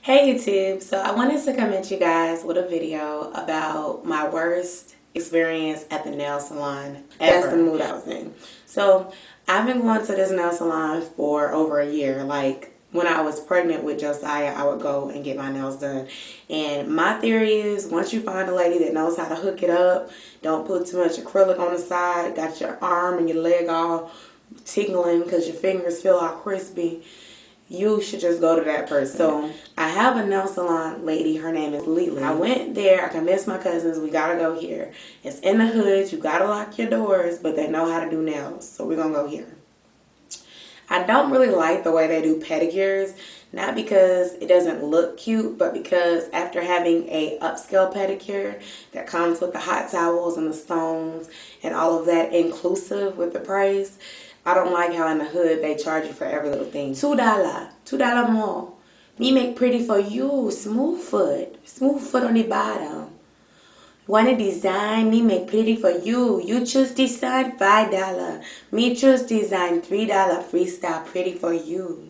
Hey YouTube, so I wanted to come at you guys with a video about my worst experience at the nail salon ever. That's the mood I was in. So I've been going to this nail salon for over a year. Like when I was pregnant with Josiah, I would go and get my nails done. And my theory is once you find a lady that knows how to hook it up, don't put too much acrylic on the side, got your arm and your leg all tingling because your fingers feel all crispy, you should just go to that person. So I have a nail salon lady. Her name is Lily. I went there. I convinced my cousins we gotta go here. It's in the hood. You gotta lock your doors, but they know how to do nails. So we're gonna go here. I don't really like the way they do pedicures. Not because it doesn't look cute, but because after having a upscale pedicure that comes with the hot towels and the stones and all of that inclusive with the price, I don't like how in the hood they charge you for every little thing. $2 more. Me make pretty for you, smooth foot on the bottom. Want a design, me make pretty for you. You choose design, $5. Me choose design, $3 freestyle pretty for you.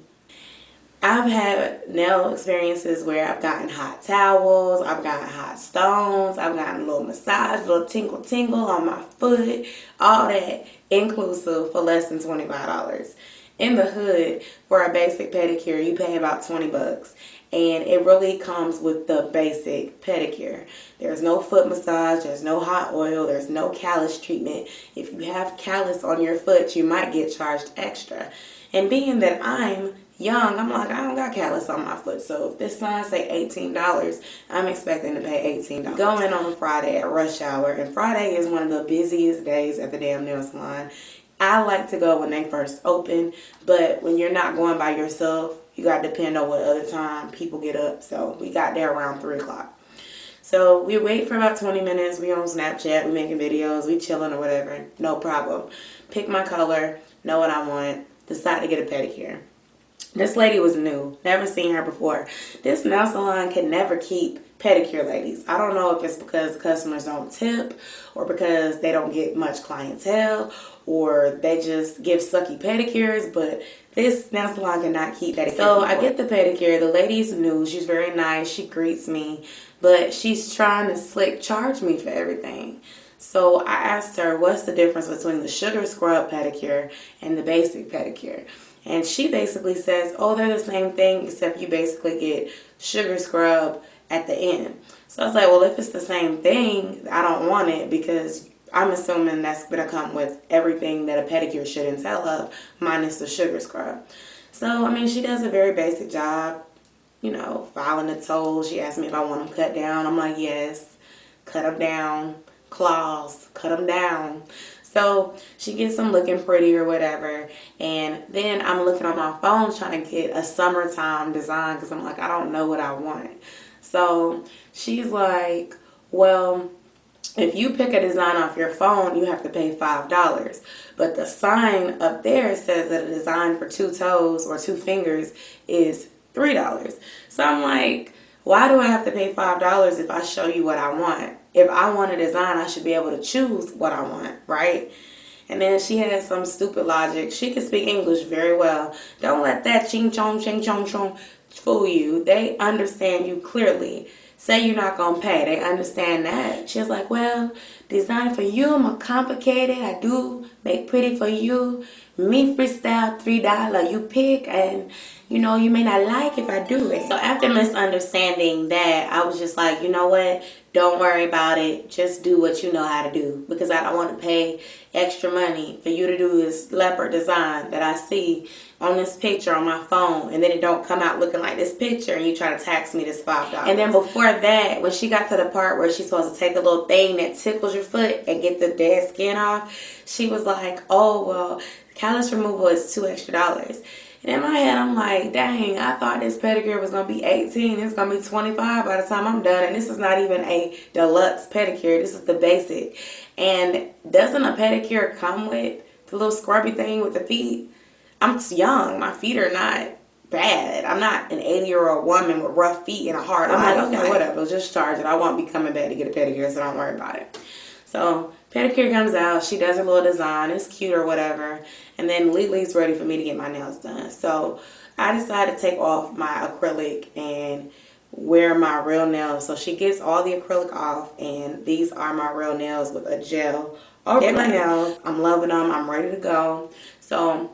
I've had nail experiences where I've gotten hot towels, I've gotten hot stones, I've gotten a little massage, a little tingle on my foot, all that inclusive for less than $25. In the hood, for a basic pedicure, you pay about 20 bucks. And it really comes with the basic pedicure. There's no foot massage, there's no hot oil, there's no callus treatment. If you have callus on your foot, you might get charged extra. And being that I'm young, I'm like, I don't got callus on my foot. So if this sign say $18, I'm expecting to pay $18. Going on a Friday at rush hour, and Friday is one of the busiest days at the damn nail salon. I like to go when they first open, but when you're not going by yourself, you got to depend on what other time people get up. So we got there around 3 o'clock. So we wait for about 20 minutes. We on Snapchat, we making videos, we chilling or whatever. No problem. Pick my color, know what I want, decide to get a pedicure. This lady was new, never seen her before. This nail salon can never keep pedicure ladies. I don't know if it's because customers don't tip or because they don't get much clientele or they just give sucky pedicures, but this nail salon cannot keep pedicure. So I get the pedicure. The lady's new. She's very nice. She greets me, but she's trying to slick charge me for everything. So I asked her, what's the difference between the sugar scrub pedicure and the basic pedicure? And she basically says, oh, they're the same thing, except you basically get sugar scrub at the end. So I was like, well, if it's the same thing, I don't want it because I'm assuming that's going to come with everything that a pedicure should entail of, minus the sugar scrub. So, I mean, she does a very basic job, you know, filing the toes. She asked me if I want them cut down. I'm like, yes, cut them down. Claws, cut them down. So she gets them looking pretty or whatever, and then I'm looking on my phone trying to get a summertime design because I'm like, I don't know what I want. So she's like, well, if you pick a design off your phone, you have to pay $5. But the sign up there says that a design for 2 toes or 2 fingers is $3. So I'm like, why do I have to pay $5 if I show you what I want? If I want a design, I should be able to choose what I want, right? And then she has some stupid logic. She can speak English very well. Don't let that ching chong fool you. They understand you clearly. Say you're not going to pay. They understand that. She's like, well, design for you, more complicated. I do make pretty for you. Me freestyle, $3. You pick and, you know, you may not like if I do it. So after misunderstanding that, I was just like, you know what? Don't worry about it. Just do what you know how to do. Because I don't want to pay extra money for you to do this leopard design that I see on this picture on my phone. And then it don't come out looking like this picture and you try to tax me this $5. And then before that, when she got to the part where she's supposed to take a little thing that tickles your foot and get the dead skin off, she was like, oh, well, callus removal is $2 extra. And in my head, I'm like, dang, I thought this pedicure was going to be $18. It's going to be $25 by the time I'm done. And this is not even a deluxe pedicure. This is the basic. And doesn't a pedicure come with the little scrubby thing with the feet? I'm young. My feet are not bad. I'm not an 80-year-old woman with rough feet and a hard life. I'm like, okay, whatever. Just charge it. I won't be coming back to get a pedicure, so don't worry about it. So pedicure comes out, she does a little design, it's cute or whatever, and then Lily's ready for me to get my nails done. So I decided to take off my acrylic and wear my real nails. So she gets all the acrylic off, and these are my real nails with a gel over my nails. I'm loving them. I'm ready to go. So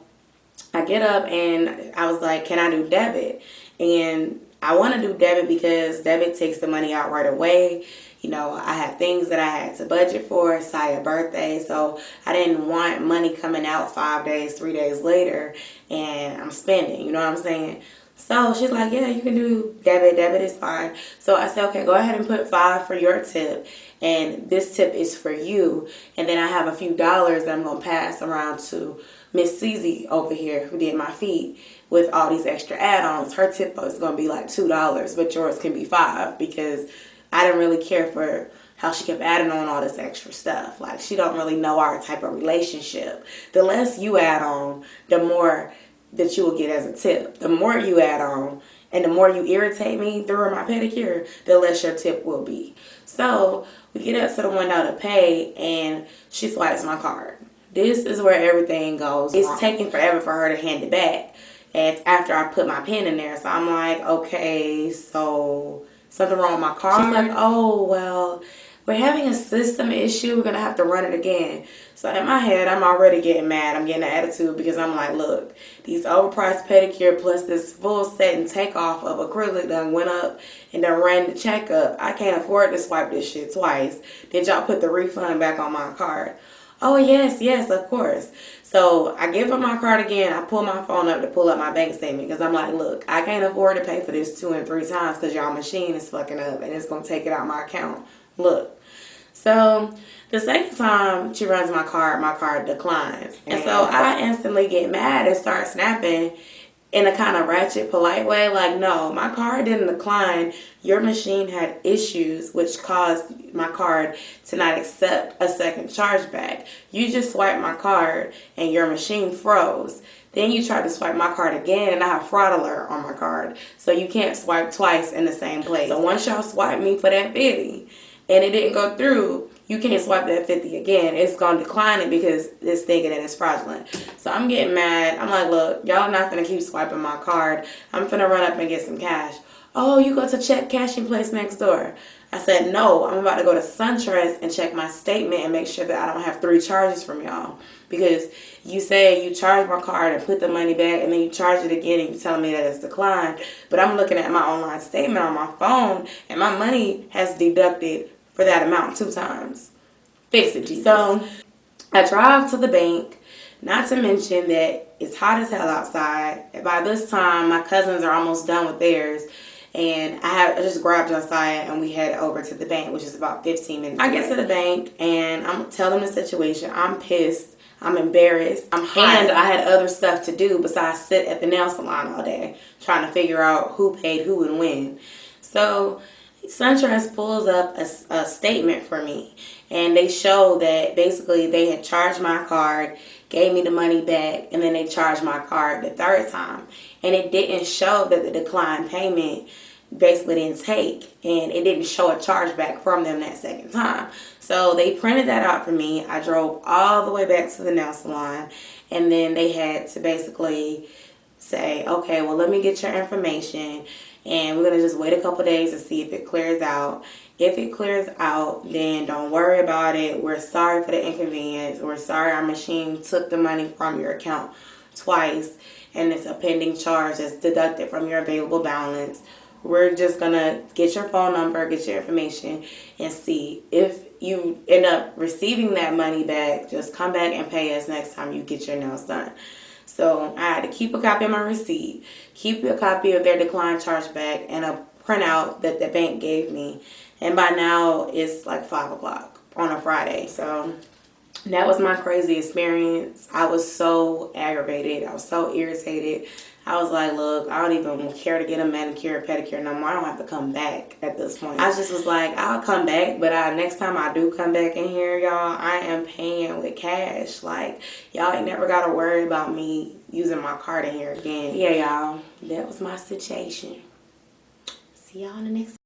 I get up and I was like, can I do debit? And I want to do debit because debit takes the money out right away. You know, I had things that I had to budget for, Saya's birthday, so I didn't want money coming out 5 days, 3 days later, and I'm spending, you know what I'm saying? So she's like, yeah, you can do debit. Debit is fine. So I said, okay, go ahead and put $5 for your tip, and this tip is for you. And then I have a few dollars that I'm going to pass around to Miss Cece over here who did my feet with all these extra add-ons. Her tip is going to be like $2, but yours can be $5 because I didn't really care for how she kept adding on all this extra stuff. Like, she don't really know our type of relationship. The less you add on, the more that you will get as a tip. The more you add on and the more you irritate me during my pedicure, the less your tip will be. So we get up to the window to pay, and she swipes my card. This is where everything goes wrong. It's taking forever for her to hand it back and after I put my pen in there. So I'm like, okay, so something wrong with my card? She's like, oh, well, we're having a system issue. We're going to have to run it again. So in my head, I'm already getting mad. I'm getting an attitude because I'm like, look, these overpriced pedicure plus this full set and takeoff of acrylic done went up and done ran the check up. I can't afford to swipe this shit twice. Did y'all put the refund back on my card? Oh, yes, of course. So I give her my card again. I pull my phone up to pull up my bank statement because I'm like, look, I can't afford to pay for this 2 and 3 times because y'all machine is fucking up and it's going to take it out of my account. Look. So the second time she runs my card declines. And so I instantly get mad and start snapping in a kind of ratchet, polite way. Like, no, my card didn't decline. Your machine had issues which caused my card to not accept a second chargeback. You just swiped my card and your machine froze. Then you tried to swipe my card again and I have fraud alert on my card. So you can't swipe twice in the same place. So once y'all swipe me for that 50 and it didn't go through, you can't swipe that 50 again. It's going to decline it because it's thinking that it's fraudulent. So I'm getting mad. I'm like, look, y'all not going to keep swiping my card. I'm finna run up and get some cash. Oh, you go to check cashing place next door. I said, no, I'm about to go to SunTrust and check my statement and make sure that I don't have 3 charges from y'all. Because you say you charge my card and put the money back and then you charge it again and you telling me that it's declined. But I'm looking at my online statement on my phone and my money has deducted for that amount 2 times. Fix it, Jesus. So I drive to the bank, not to mention that it's hot as hell outside. By this time, my cousins are almost done with theirs. And I just grabbed Josiah and we head over to the bank, which is about 15 minutes away. I get to the bank and I'm telling the situation. I'm pissed. I'm embarrassed. I'm hot. And I had other stuff to do besides sit at the nail salon all day trying to figure out who paid who and when. So SunTrust pulls up a statement for me, and they show that basically they had charged my card, gave me the money back, and then they charged my card the 3rd time. And it didn't show that the declined payment basically didn't take, and it didn't show a chargeback from them that 2nd time. So they printed that out for me. I drove all the way back to the nail salon, and then they had to basically say, okay, well, let me get your information. And we're going to just wait a couple days to see if it clears out. If it clears out, then don't worry about it. We're sorry for the inconvenience. We're sorry our machine took the money from your account twice. And it's a pending charge that's deducted from your available balance. We're just going to get your phone number, get your information, and see. If you end up receiving that money back, just come back and pay us next time you get your nails done. So I had to keep a copy of my receipt, keep a copy of their declined chargeback, and a printout that the bank gave me. And by now, it's like 5 o'clock on a Friday. So that was my crazy experience. I was so aggravated. I was so irritated. I was like, look, I don't even care to get a manicure or pedicure no more. I don't have to come back at this point. I just was like, I'll come back, but next time I do come back in here, y'all, I am paying with cash. Like, y'all ain't never got to worry about me using my card in here again. Yeah, y'all, that was my situation. See y'all in the next